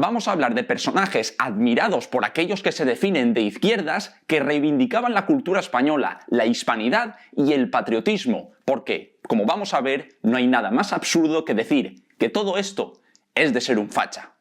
Vamos a hablar de personajes admirados por aquellos que se definen de izquierdas que reivindicaban la cultura española, la hispanidad y el patriotismo, porque, como vamos a ver, no hay nada más absurdo que decir que todo esto es de ser un facha.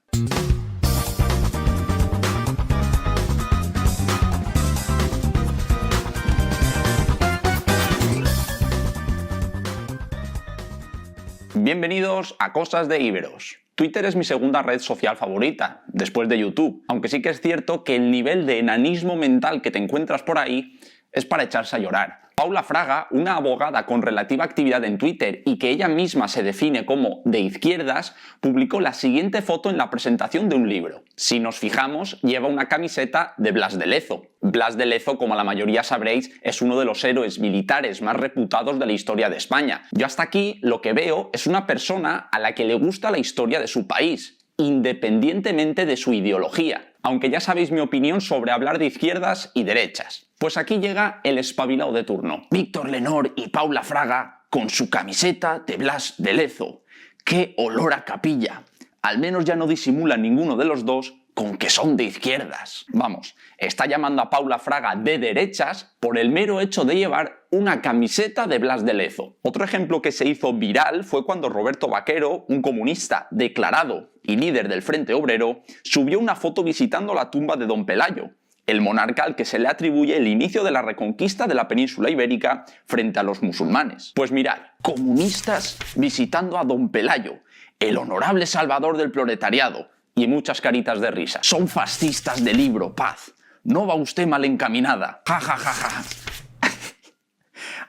Bienvenidos a Cosas de Íberos. Twitter es mi segunda red social favorita, después de YouTube, aunque sí que es cierto que el nivel de enanismo mental que te encuentras por ahí es para echarse a llorar. Paula Fraga, una abogada con relativa actividad en Twitter y que ella misma se define como de izquierdas, publicó la siguiente foto en la presentación de un libro. Si nos fijamos, lleva una camiseta de Blas de Lezo. Blas de Lezo, como la mayoría sabréis, es uno de los héroes militares más reputados de la historia de España. Yo hasta aquí lo que veo es una persona a la que le gusta la historia de su país, independientemente de su ideología. Aunque ya sabéis mi opinión sobre hablar de izquierdas y derechas. Pues aquí llega el espabilado de turno. Víctor Lenor y Paula Fraga con su camiseta de Blas de Lezo. ¡Qué olor a capilla! Al menos ya no disimulan ninguno de los dos con que son de izquierdas. Vamos, está llamando a Paula Fraga de derechas por el mero hecho de llevar una camiseta de Blas de Lezo. Otro ejemplo que se hizo viral fue cuando Roberto Vaquero, un comunista declarado y líder del Frente Obrero, subió una foto visitando la tumba de Don Pelayo, el monarca al que se le atribuye el inicio de la reconquista de la península ibérica frente a los musulmanes. Pues mirad, comunistas visitando a Don Pelayo, el honorable salvador del proletariado, y muchas caritas de risa. Son fascistas de libro, paz. No va usted mal encaminada. Ja, ja, ja, ja.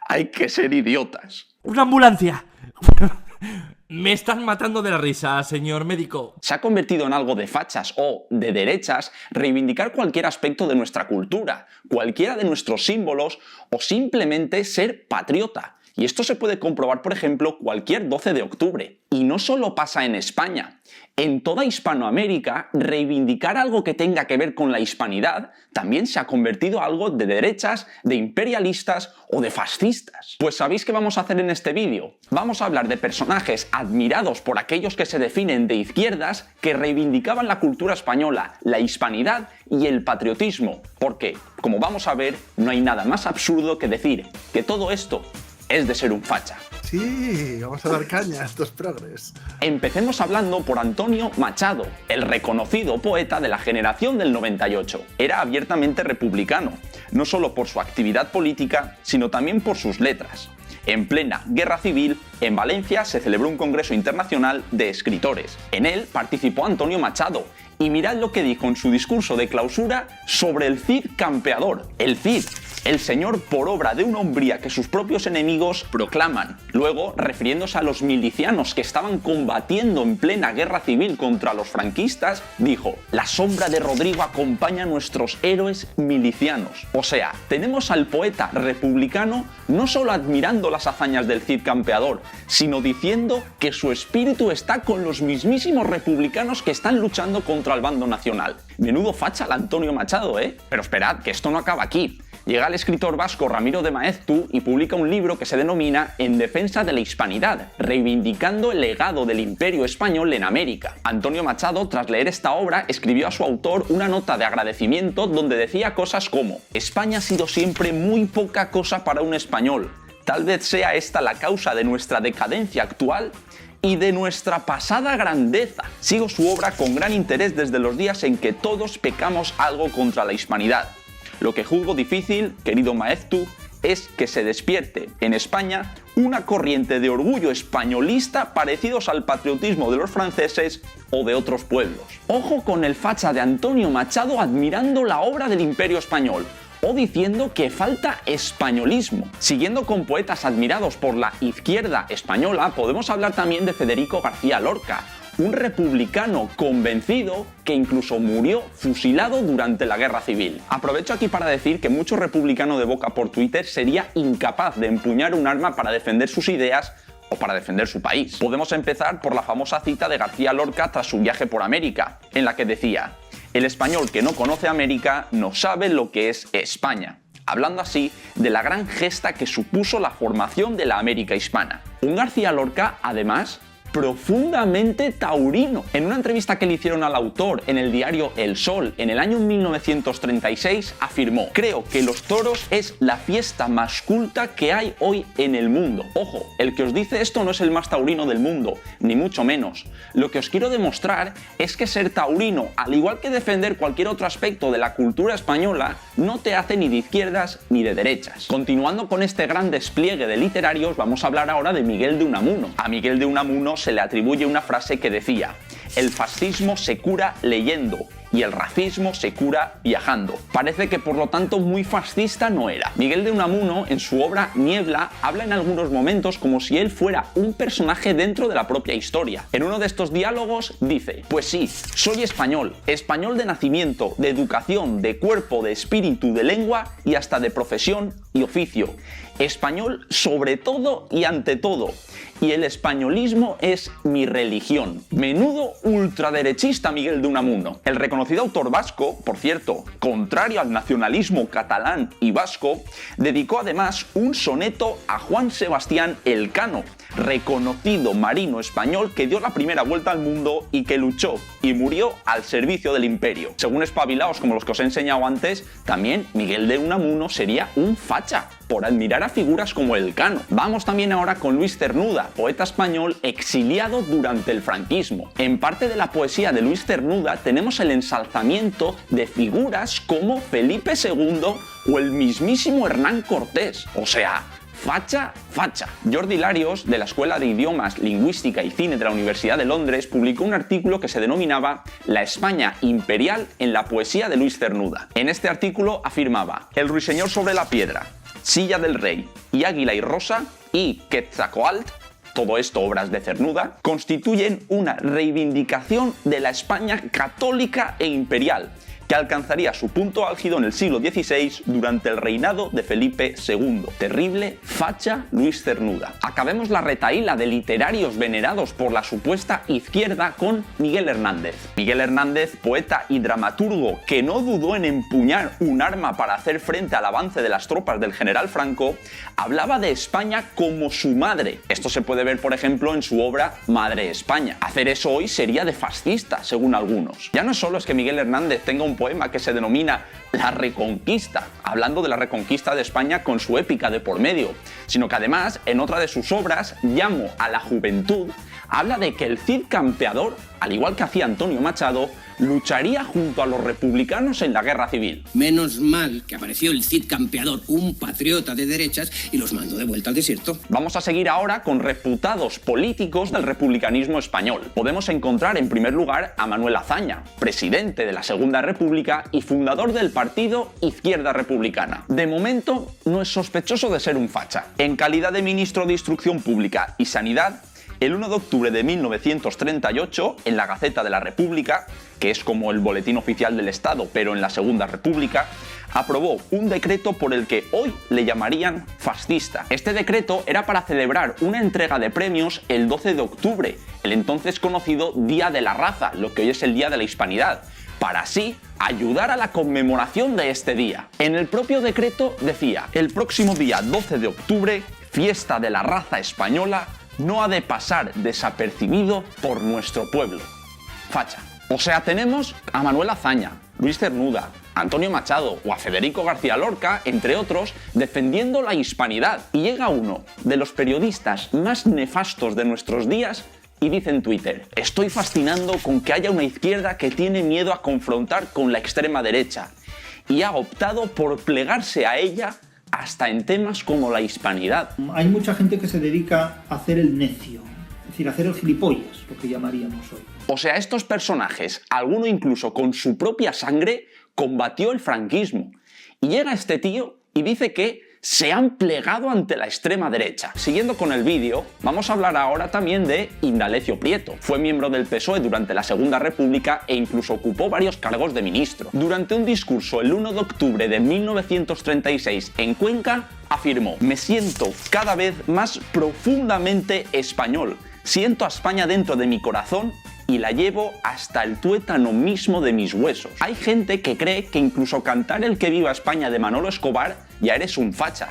Hay que ser idiotas. ¡Una ambulancia! Me están matando de la risa, señor médico. Se ha convertido en algo de fachas o de derechas reivindicar cualquier aspecto de nuestra cultura, cualquiera de nuestros símbolos o simplemente ser patriota. Y esto se puede comprobar, por ejemplo, cualquier 12 de octubre. Y no solo pasa en España. En toda Hispanoamérica, reivindicar algo que tenga que ver con la hispanidad también se ha convertido en algo de derechas, de imperialistas o de fascistas. Pues ¿sabéis qué vamos a hacer en este vídeo? Vamos a hablar de personajes admirados por aquellos que se definen de izquierdas que reivindicaban la cultura española, la hispanidad y el patriotismo. Porque, como vamos a ver, no hay nada más absurdo que decir que todo esto es de ser un facha. Sí, vamos a dar caña a estos progres. Empecemos hablando por Antonio Machado, el reconocido poeta de la generación del 98. Era abiertamente republicano, no solo por su actividad política, sino también por sus letras. En plena guerra civil, en Valencia se celebró un congreso internacional de escritores. En él participó Antonio Machado, y mirad lo que dijo en su discurso de clausura sobre el Cid campeador. El Cid, el señor por obra de una hombría que sus propios enemigos proclaman. Luego, refiriéndose a los milicianos que estaban combatiendo en plena guerra civil contra los franquistas, dijo: la sombra de Rodrigo acompaña a nuestros héroes milicianos. O sea, tenemos al poeta republicano no solo admirando las hazañas del Cid campeador, sino diciendo que su espíritu está con los mismísimos republicanos que están luchando contra el bando nacional. Menudo facha el Antonio Machado, ¿eh? Pero esperad, que esto no acaba aquí. Llega el escritor vasco Ramiro de Maeztu y publica un libro que se denomina En defensa de la hispanidad, reivindicando el legado del Imperio Español en América. Antonio Machado, tras leer esta obra, escribió a su autor una nota de agradecimiento donde decía cosas como: España ha sido siempre muy poca cosa para un español. Tal vez sea esta la causa de nuestra decadencia actual y de nuestra pasada grandeza. Sigo su obra con gran interés desde los días en que todos pecamos algo contra la hispanidad. Lo que juzgo difícil, querido Maeztu, es que se despierte en España una corriente de orgullo españolista parecidos al patriotismo de los franceses o de otros pueblos. Ojo con el facha de Antonio Machado admirando la obra del Imperio Español, o diciendo que falta españolismo. Siguiendo con poetas admirados por la izquierda española, podemos hablar también de Federico García Lorca, un republicano convencido que incluso murió fusilado durante la Guerra Civil. Aprovecho aquí para decir que mucho republicano de boca por Twitter sería incapaz de empuñar un arma para defender sus ideas o para defender su país. Podemos empezar por la famosa cita de García Lorca tras su viaje por América, en la que decía: el español que no conoce América no sabe lo que es España. Hablando así de la gran gesta que supuso la formación de la América hispana. Un García Lorca, además, profundamente taurino. En una entrevista que le hicieron al autor en el diario El Sol en el año 1936 afirmó: creo que los toros es la fiesta más culta que hay hoy en el mundo. Ojo, el que os dice esto no es el más taurino del mundo, ni mucho menos. Lo que os quiero demostrar es que ser taurino, al igual que defender cualquier otro aspecto de la cultura española, no te hace ni de izquierdas ni de derechas. Continuando con este gran despliegue de literarios, vamos a hablar ahora de Miguel de Unamuno. A Miguel de Unamuno se le atribuye una frase que decía: el fascismo se cura leyendo y el racismo se cura viajando. Parece que por lo tanto muy fascista no era. Miguel de Unamuno, en su obra Niebla, habla en algunos momentos como si él fuera un personaje dentro de la propia historia. En uno de estos diálogos dice: pues sí, soy español, español de nacimiento, de educación, de cuerpo, de espíritu, de lengua y hasta de profesión y oficio. Español sobre todo y ante todo. Y el españolismo es mi religión. Menudo ultraderechista Miguel de Unamuno. El reconocido autor vasco, por cierto, contrario al nacionalismo catalán y vasco, dedicó además un soneto a Juan Sebastián Elcano, reconocido marino español que dio la primera vuelta al mundo y que luchó y murió al servicio del imperio. Según espabilaos como los que os he enseñado antes, también Miguel de Unamuno sería un facha por admirar a figuras como Elcano. Vamos también ahora con Luis Cernuda, poeta español exiliado durante el franquismo. En parte de la poesía de Luis Cernuda tenemos el ensalzamiento de figuras como Felipe II o el mismísimo Hernán Cortés. O sea, facha, facha. Jordi Larios, de la Escuela de Idiomas, Lingüística y Cine de la Universidad de Londres, publicó un artículo que se denominaba La España imperial en la poesía de Luis Cernuda. En este artículo afirmaba: el ruiseñor sobre la piedra, Silla del Rey y Águila y Rosa y Quetzalcóatl, todo esto obras de Cernuda, constituyen una reivindicación de la España católica e imperial, que alcanzaría su punto álgido en el siglo XVI durante el reinado de Felipe II. Terrible facha Luis Cernuda. Acabemos la retahíla de literarios venerados por la supuesta izquierda con Miguel Hernández. Miguel Hernández, poeta y dramaturgo que no dudó en empuñar un arma para hacer frente al avance de las tropas del general Franco, hablaba de España como su madre. Esto se puede ver, por ejemplo, en su obra Madre España. Hacer eso hoy sería de fascista, según algunos. Ya no solo es que Miguel Hernández tenga un poema que se denomina La Reconquista, hablando de la reconquista de España con su épica de por medio, sino que además, en otra de sus obras, Llamo a la juventud, habla de que el Cid campeador, al igual que hacía Antonio Machado, lucharía junto a los republicanos en la guerra civil. Menos mal que apareció el Cid campeador, un patriota de derechas, y los mandó de vuelta al desierto. Vamos a seguir ahora con reputados políticos del republicanismo español. Podemos encontrar en primer lugar a Manuel Azaña, presidente de la Segunda República y fundador del partido Izquierda Republicana. De momento no es sospechoso de ser un facha. En calidad de ministro de Instrucción Pública y Sanidad, el 1 de octubre de 1938, en la Gaceta de la República, que es como el boletín oficial del Estado, pero en la Segunda República, aprobó un decreto por el que hoy le llamarían fascista. Este decreto era para celebrar una entrega de premios el 12 de octubre, el entonces conocido Día de la Raza, lo que hoy es el Día de la Hispanidad, para así ayudar a la conmemoración de este día. En el propio decreto decía: el próximo día 12 de octubre, fiesta de la raza española, no ha de pasar desapercibido por nuestro pueblo. Facha. O sea, tenemos a Manuel Azaña, Luis Cernuda, Antonio Machado o a Federico García Lorca, entre otros, defendiendo la hispanidad. Y llega uno de los periodistas más nefastos de nuestros días y dice en Twitter: estoy fascinando con que haya una izquierda que tiene miedo a confrontar con la extrema derecha y ha optado por plegarse a ella hasta en temas como la hispanidad. Hay mucha gente que se dedica a hacer el necio, es decir, a hacer el gilipollas, lo que llamaríamos hoy. O sea, estos personajes, alguno incluso con su propia sangre, combatió el franquismo. Y llega este tío y dice que se han plegado ante la extrema derecha. Siguiendo con el vídeo, vamos a hablar ahora también de Indalecio Prieto. Fue miembro del PSOE durante la Segunda República e incluso ocupó varios cargos de ministro. Durante un discurso el 1 de octubre de 1936 en Cuenca, afirmó: me siento cada vez más profundamente español. Siento a España dentro de mi corazón y la llevo hasta el tuétano mismo de mis huesos. Hay gente que cree que incluso cantar El que viva España de Manolo Escobar ya eres un facha.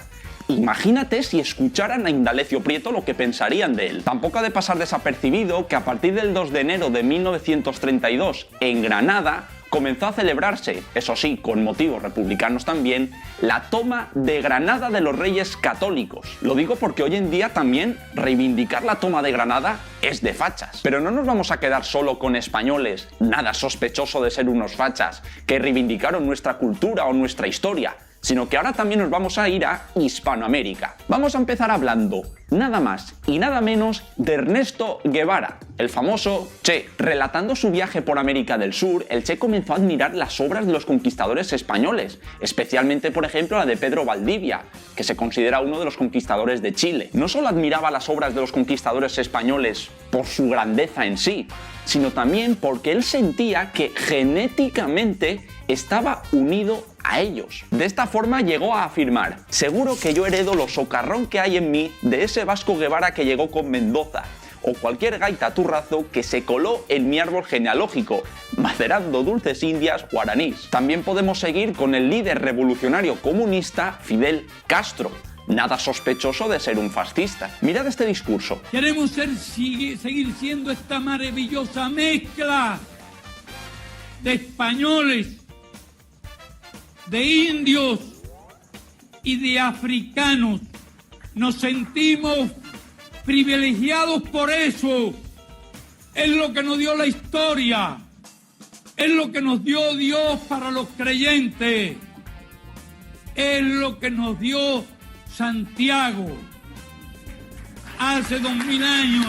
Imagínate si escucharan a Indalecio Prieto lo que pensarían de él. Tampoco ha de pasar desapercibido que a partir del 2 de enero de 1932, en Granada, comenzó a celebrarse, eso sí, con motivos republicanos también, la toma de Granada de los Reyes Católicos. Lo digo porque hoy en día también reivindicar la toma de Granada es de fachas. Pero no nos vamos a quedar solo con españoles, nada sospechoso de ser unos fachas, que reivindicaron nuestra cultura o nuestra historia, sino que ahora también nos vamos a ir a Hispanoamérica. Vamos a empezar hablando nada más y nada menos de Ernesto Guevara, el famoso Che. Relatando su viaje por América del Sur, el Che comenzó a admirar las obras de los conquistadores españoles, especialmente por ejemplo la de Pedro Valdivia, que se considera uno de los conquistadores de Chile. No solo admiraba las obras de los conquistadores españoles por su grandeza en sí, sino también porque él sentía que genéticamente estaba unido a ellos. De esta forma llegó a afirmar: seguro que yo heredo lo socarrón que hay en mí de ese Vasco Guevara que llegó con Mendoza, o cualquier gaita turrazo que se coló en mi árbol genealógico, macerando dulces indias guaraníes. También podemos seguir con el líder revolucionario comunista Fidel Castro, nada sospechoso de ser un fascista. Mirad este discurso. Queremos seguir siendo esta maravillosa mezcla de españoles, de indios y de africanos. Nos sentimos privilegiados por eso. Es lo que nos dio la historia. Es lo que nos dio Dios para los creyentes. Es lo que nos dio Santiago hace 2000 años.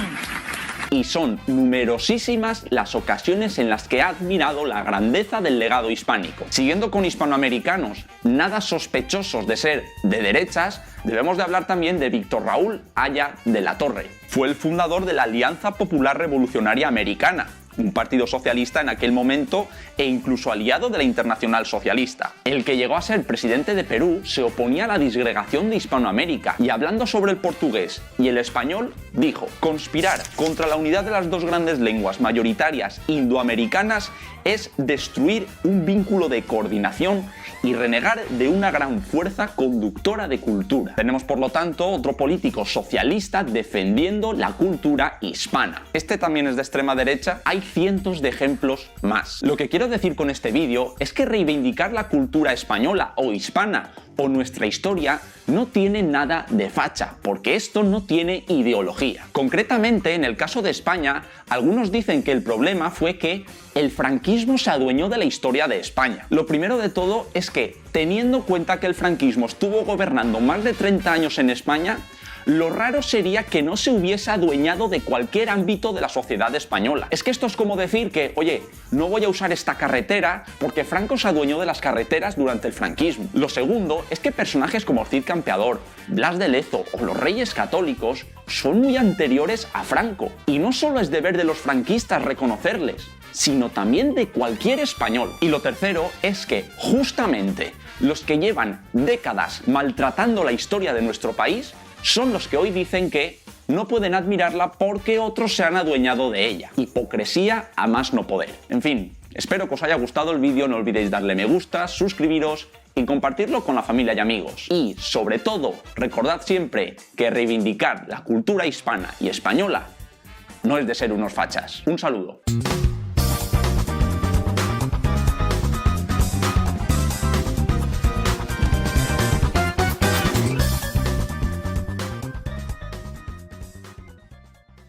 Y son numerosísimas las ocasiones en las que ha admirado la grandeza del legado hispánico. Siguiendo con hispanoamericanos, nada sospechosos de ser de derechas, debemos de hablar también de Víctor Raúl Haya de la Torre. Fue el fundador de la Alianza Popular Revolucionaria Americana, un partido socialista en aquel momento e incluso aliado de la Internacional Socialista. El que llegó a ser presidente de Perú se oponía a la disgregación de Hispanoamérica y, hablando sobre el portugués y el español, dijo: conspirar contra la unidad de las dos grandes lenguas mayoritarias indoamericanas es destruir un vínculo de coordinación y renegar de una gran fuerza conductora de cultura. Tenemos, por lo tanto, otro político socialista defendiendo la cultura hispana. Este también es de extrema derecha. Hay cientos de ejemplos más. Lo que quiero decir con este vídeo es que reivindicar la cultura española o hispana o nuestra historia no tiene nada de facha, porque esto no tiene ideología. Concretamente, en el caso de España, algunos dicen que el problema fue que el franquismo se adueñó de la historia de España. Lo primero de todo es que, teniendo en cuenta que el franquismo estuvo gobernando más de 30 años en España, lo raro sería que no se hubiese adueñado de cualquier ámbito de la sociedad española. Es que esto es como decir que, oye, no voy a usar esta carretera porque Franco se adueñó de las carreteras durante el franquismo. Lo segundo es que personajes como Cid Campeador, Blas de Lezo o los Reyes Católicos son muy anteriores a Franco. Y no solo es deber de los franquistas reconocerles, sino también de cualquier español. Y lo tercero es que, justamente, los que llevan décadas maltratando la historia de nuestro país son los que hoy dicen que no pueden admirarla porque otros se han adueñado de ella. Hipocresía a más no poder. En fin, espero que os haya gustado el vídeo, no olvidéis darle me gusta, suscribiros y compartirlo con la familia y amigos. Y, sobre todo, recordad siempre que reivindicar la cultura hispana y española no es de ser unos fachas. Un saludo.